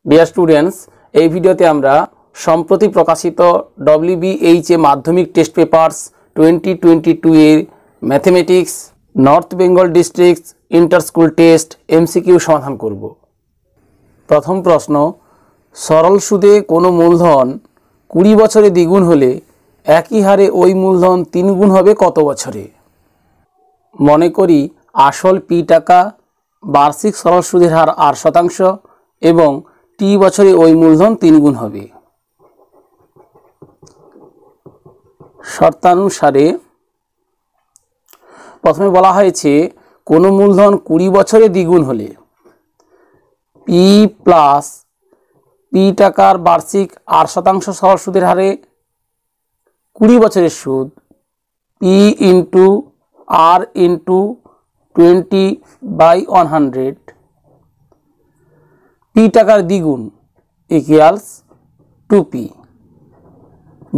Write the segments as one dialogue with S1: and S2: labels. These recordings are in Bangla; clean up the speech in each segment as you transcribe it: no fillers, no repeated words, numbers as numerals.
S1: ডিয়ার স্টুডেন্টস, এই ভিডিওতে আমরা সম্প্রতি প্রকাশিত WBH মাধ্যমিক টেস্ট পেপারস 2022 এর mathematics north Bengal district inter school test MCQ সমাধান করব। প্রথম প্রশ্ন, সরল সুদে কোনো মূলধন 20 বছরে দ্বিগুণ হলে একই হারে ওই মূলধন 3 গুণ হবে কত বছরে? মনে করি আসল P টাকা, বার্ষিক সরল সুদের হার 8% এবং T বছরে ওই মূলধন 3 গুণ হবে। শর্তানুসারে প্রথমে বলা হয়েছে কোনো মূলধন 20 বছরে দ্বিগুণ হলে P প্লাস P টাকার বার্ষিক 8% সরল সুদের হারে 20 বছরের সুদ P into R into 20/100 P টাকার দ্বিগুণ ইকুয়ালস 2P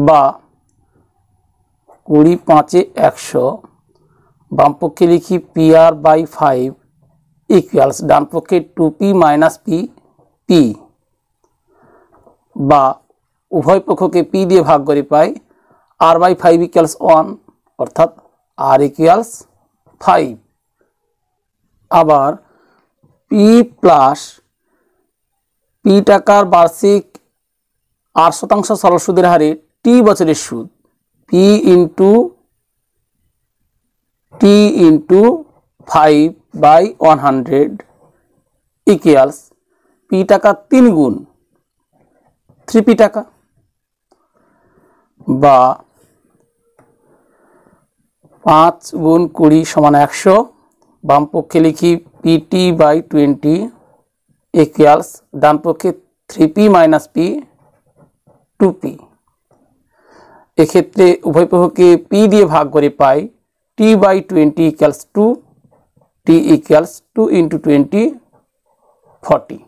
S1: বা 20 5 100, বাম পক্ষে লিখি PR/5 ইকুয়ালস ডান পক্ষে 2P মাইনাস P বা উভয় পক্ষকে P দিয়ে ভাগ করে পাই R/5 ইকুয়ালস 1 অর্থাৎ R ইকুয়ালস 5। আবার P প্লাস P টাকার বার্ষিক 8% সরল সুদের হারে T বছরের সুদ P into T into 5/100 equals P টাকা 3 গুণ 3P টাকা বা 5 গুণ 20 সমান 100, বাম পক্ষে লিখি PT/20 ইকুয়ালস ডান পক্ষে 3P মাইনাস P 2P। এক্ষেত্রে উভয় পক্ষকে P দিয়ে ভাগ করে পাই T/20 equals 2, T equals 2 into 20 40।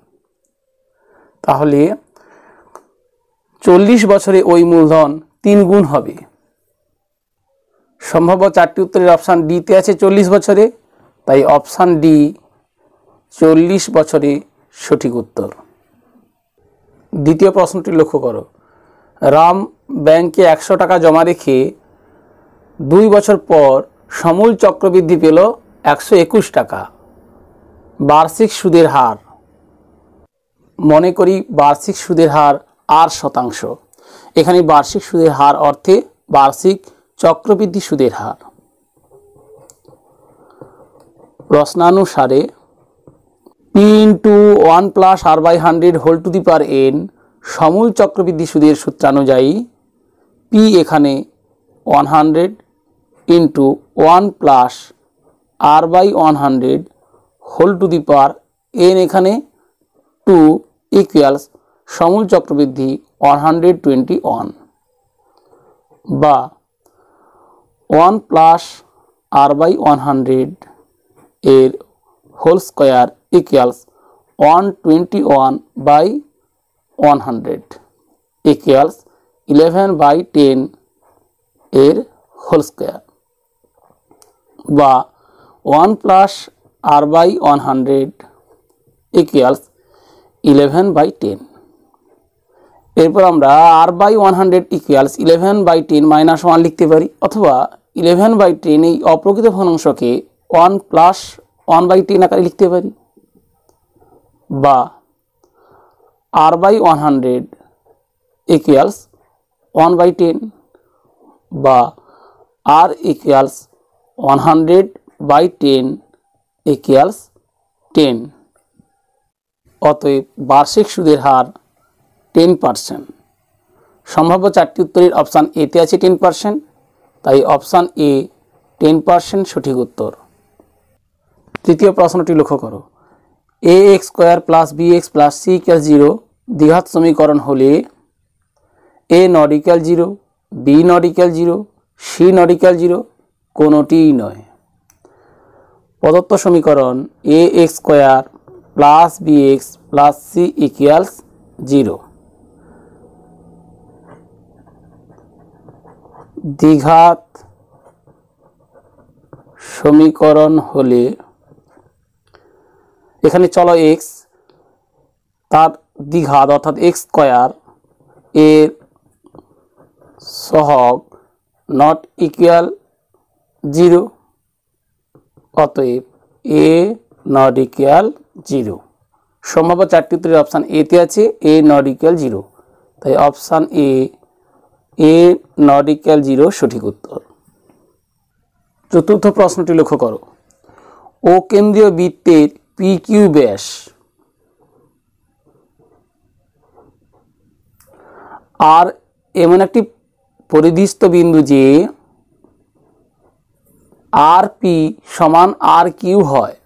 S1: তাহলে 40 বছরে ওই মূলধন 3 গুণ হবে। সম্ভাব্য 4টি উত্তরের অপশান ডিতে আছে 40 বছরে, তাই অপশান ডি 40 বছরে সঠিক উত্তর। দ্বিতীয় প্রশ্নটি লক্ষ্য করো, রাম ব্যাংকে 100 টাকা জমা রেখে 2 বছর পর সমূল চক্রবৃদ্ধি পেল 121 টাকা। বার্ষিক সুদের হার, মনে করি বার্ষিক সুদের হার 8%। এখানে বার্ষিক সুদের হার অর্থে বার্ষিক চক্রবৃদ্ধি সুদের হার। প্রশ্নানুসারে P into 1 plus R/100 whole to the power n সমূল চক্রবৃদ্ধি সুদের সূত্রানুযায়ী P এখানে 100 into 1 plus R/100 whole to the power n এখানে 2 ইকুয়ালস সমূল চক্রবৃদ্ধি 121 বা 1 প্লাস R/100 এর হোল স্কোয়ার ইকুয়ালস 121/100 ইকুয়ালস 11/10 এর হোল স্কোয়ার বা 1 প্লাস R/100 ইকুয়ালস 11/10। এরপর আমরা R/100 ইকুয়ালস 11/10 মাইনাস 1 লিখতে পারি, অথবা 11/10 এই অপ্রকৃত ভগ্নাংশকে 1 প্লাস 1/10 আকারে লিখতে পারি, বা R/100 ইকুয়ালস 1/10 বা R ইকুয়ালস 100/10 ইকুয়ালস 10। অতএব বার্ষিক সুদের হার 10%। সম্ভাব্য 4টি উত্তরের অপশান এতে আছে 10%, তাই অপশান এ 10% সঠিক উত্তর। তৃতীয় প্রশ্নটি লক্ষ্য করো, ax square plus bx plus c equal 0 দ্বিঘাত সমীকরণ হলে a not equal 0, b not equal 0, c not equal 0 কোনোটিই নয়। প্রদত্ত সমীকরণ ax square plus bx plus c equals 0 দ্বিঘাত সমীকরণ হলে এখানে চলো x তার দ্বিঘাত অর্থাৎ এক্স স্কয়ার এর সহগ নট ইকুয়াল 0, অতএব এ নট ইকুয়াল 0। সম্ভাব্য চারটি উত্তরের অপশান এতে আছে এ নট ইকুয়াল 0, তাই অপশান এ নট ইকুয়াল 0 সঠিক উত্তর। চতুর্থ প্রশ্নটি লক্ষ্য করো, ও কেন্দ্রীয় বৃত্তের পি কিউ ব্যাস আর এমন একটি পরিধিস্থ বিন্দু যে আর পি সমান আর কিউ হয়,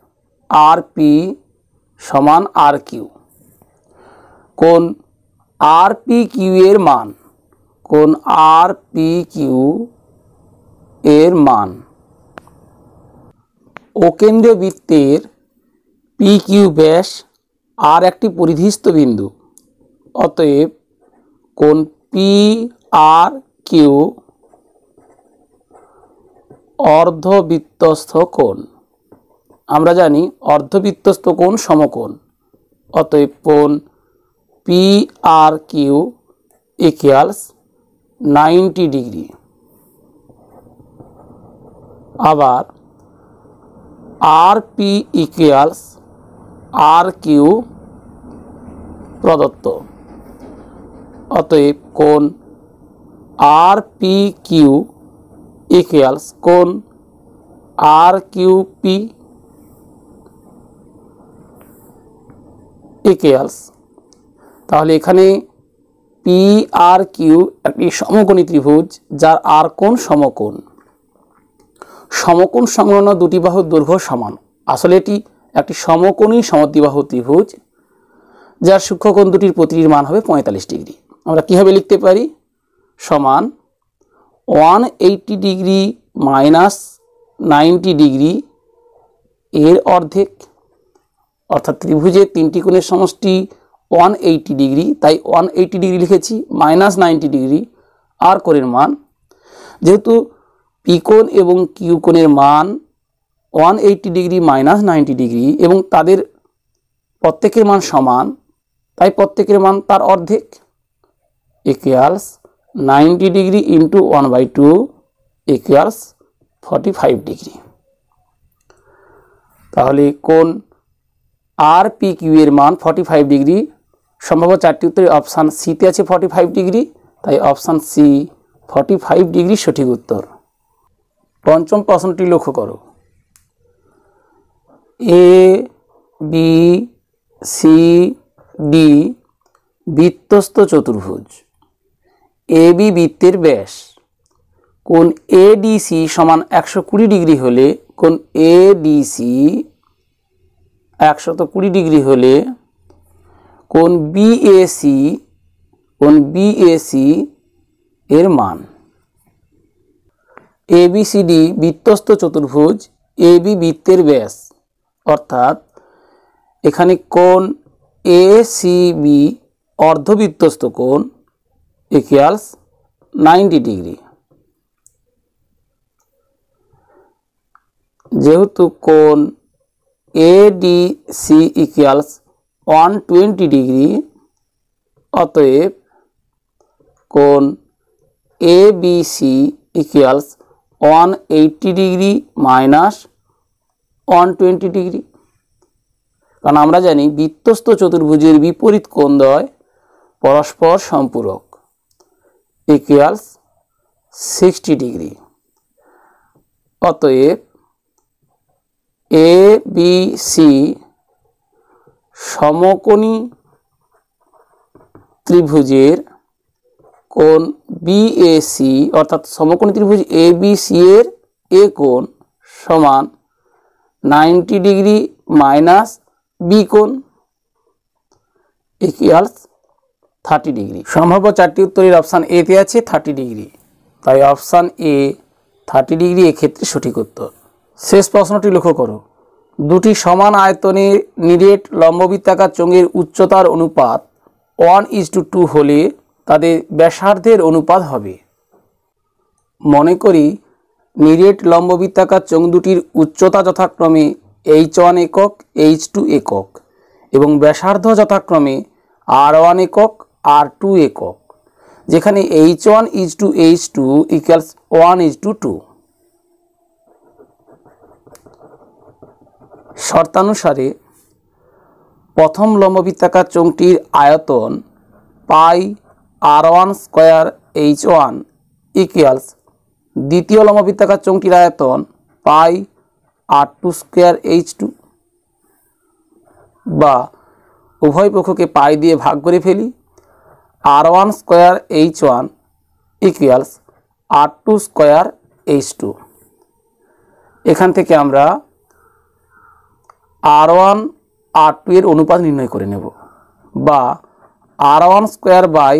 S1: আর পি সমান আর কিউ, কোন আর পি কিউ এর মান, কোন আর পি কিউ এর মান। ও কেন্দ্রীয় বৃত্তের পি কিউ ব্যাস আর একটি পরিধিস্থ বিন্দু, অতএব কোন পি আর কিউ অর্ধবৃত্তস্থ কোণ। আমরা জানি অর্ধবৃত্তস্থ কোণ সমকোণ, অতএব কোণ P R Q equals 90 degree. আবার আর পি ইকুয়ালস আর কিউ প্রদত্ত, অতএব কোণ আর পি কিউ ইকুয়ালস কোণ আর কিউ পি ইকুয়ালস, তাহলে এখানে পি আর কিউ একটি সমকোণী ত্রিভুজ যার আর কোণ সমকোণ, সমকোণ সংলগ্ন দুটি বাহুর দৈর্ঘ্য সমান। আসলে এটি একটি সমকোণী সমদ্বিবাহু ত্রিভুজ যার সূক্ষ্মকোণ দুটির প্রতিটির মান হবে 45 ডিগ্রি। আমরা কীভাবে লিখতে পারি, সমান 180 ডিগ্রি মাইনাস 90 ডিগ্রি এর অর্ধেক, অর্থাৎ ত্রিভুজের তিনটি কোণের সমষ্টি 180 ডিগ্রি, তাই 180 ডিগ্রি লিখেছি, মাইনাস 90 ডিগ্রি আর কোণের মান, যেহেতু পি কোণ এবং কিউ কোণের মান 180 ডিগ্রি মাইনাস 90 ডিগ্রি এবং তাদের প্রত্যেকের মান সমান, তাই প্রত্যেকের মান তার অর্ধেক, equals 90 degree into 1/2 equals 45 degree. তাহলে কোণ আর পি কিউ এর মান 45 ডিগ্রি। সম্ভাব্য চারটি উত্তরে অপশান সিতে আছে 45 ডিগ্রি, তাই অপশান সি 45 ডিগ্রি সঠিক উত্তর। পঞ্চম প্রশ্নটি লক্ষ্য করো, এ বি সি ডি বৃত্তস্থ চতুর্ভুজ, এ বি বৃত্তের ব্যাস, কোণ এডিসি সমান 120 ডিগ্রি হলে, কোণ এডিসি 120 ডিগ্রি হলে কোণ বিএসি এর মান। এবিসিডি বৃত্তস্থ চতুর্ভুজ, এবি বৃত্তের ব্যাস, অর্থাৎ এখানে কোণ এসিবি অর্ধবৃত্তস্থ কোণ ইকুয়ালস 90 ডিগ্রি। যেহেতু কোণ এডিসি ইকুয়ালস 120 ডিগ্রি, অতএব কোণ ABC equals 180 degree minus 120 degree. কারণ আমরা জানি বৃত্তস্থ চতুর্ভুজের বিপরীত কোণদ্বয় পরস্পর সম্পূরক, ইকুয়ালস 60 ডিগ্রি। অতএব এ বি সি সমকোণী ত্রিভুজের কোণ বিএসি অর্থাৎ সমকোণী ত্রিভুজ এ বি সি এর এ কোণ সমান 90 ডিগ্রি মাইনাস বি কোণ ইকুয়ালস 30 ডিগ্রি। সম্ভাব্য চারটি উত্তরের অপশান এতে আছে 30 ডিগ্রি, তাই অপশান এ 30 ডিগ্রি এক্ষেত্রে সঠিক উত্তর। শেষ প্রশ্নটি লক্ষ্য করো, দুটি সমান আয়তনের নিরেট লম্ববৃত্তাকার চোঙের উচ্চতার অনুপাত 1:2 হলে তাদের ব্যাসার্ধের অনুপাত হবে। মনে করি নিরেট লম্ববৃত্তাকার চোঙ দুটির উচ্চতা যথাক্রমে h1 একক, h2 একক এবং ব্যাসার্ধ যথাক্রমে R1 একক R2 একক, যেখানে H1 is to H2 equals 1:2। শর্তানুসারে প্রথম লম্ববৃত্তাকার চোঙটির আয়তন পাই R1 স্কয়ার H1 ইকুয়ালস দ্বিতীয় লম্ববৃত্তাকার চোঙটির আয়তন পাই R2 স্কয়ার H2, বা উভয় পক্ষকে পাই দিয়ে ভাগ করে ফেলি, R1 square H1 equals R2 square H2। এখান থেকে আমরা R1 R2 এর অনুপাত নির্ণয় করে নেব, বা R1 square by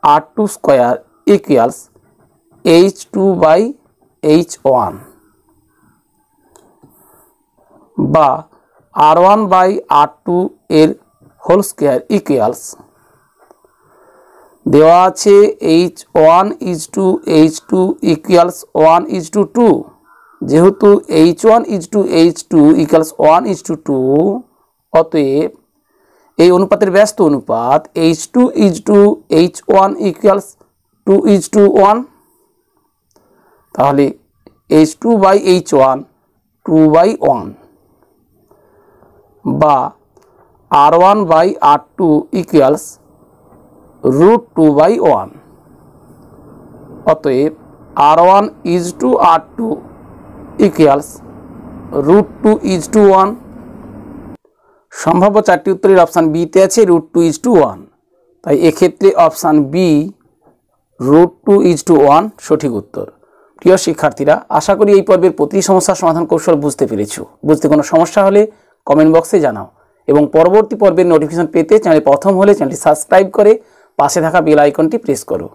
S1: R2 square equals H2 by H1, বা R1 বাই R2 এর হোল স্কয়ার ইকুয়ালস, দেওয়া আছে H1 is to H2 equals 1:2, যেহেতু H1 is to H2 equals 1:2, অতএব এই অনুপাতের ব্যস্ত অনুপাত H2 is to H1 equals 2:1। তাহলে H2 বাই H1 2/1, বা R1 বাই R2 ইকুয়ালস √2/1। অতএব R1 is to R2 equals √2:1। সম্ভাব্য চারটি উত্তরের অপশান বিতে আছে √2:1, তাই এক্ষেত্রে অপশান বি √2:1 সঠিক উত্তর। প্রিয় শিক্ষার্থীরা, আশা করি এই পর্বের প্রতিটি সমস্যার সমাধান কৌশল বুঝতে পেরেছো। বুঝতে কোনো সমস্যা হলে কমেন্ট বক্সে জানাও, এবং পরবর্তী পর্বের নোটিফিকেশন পেতে চ্যানেলে প্রথম হলে চ্যানেলটি সাবস্ক্রাইব করে পাশে থাকা বেল আইকনটি প্রেস করো।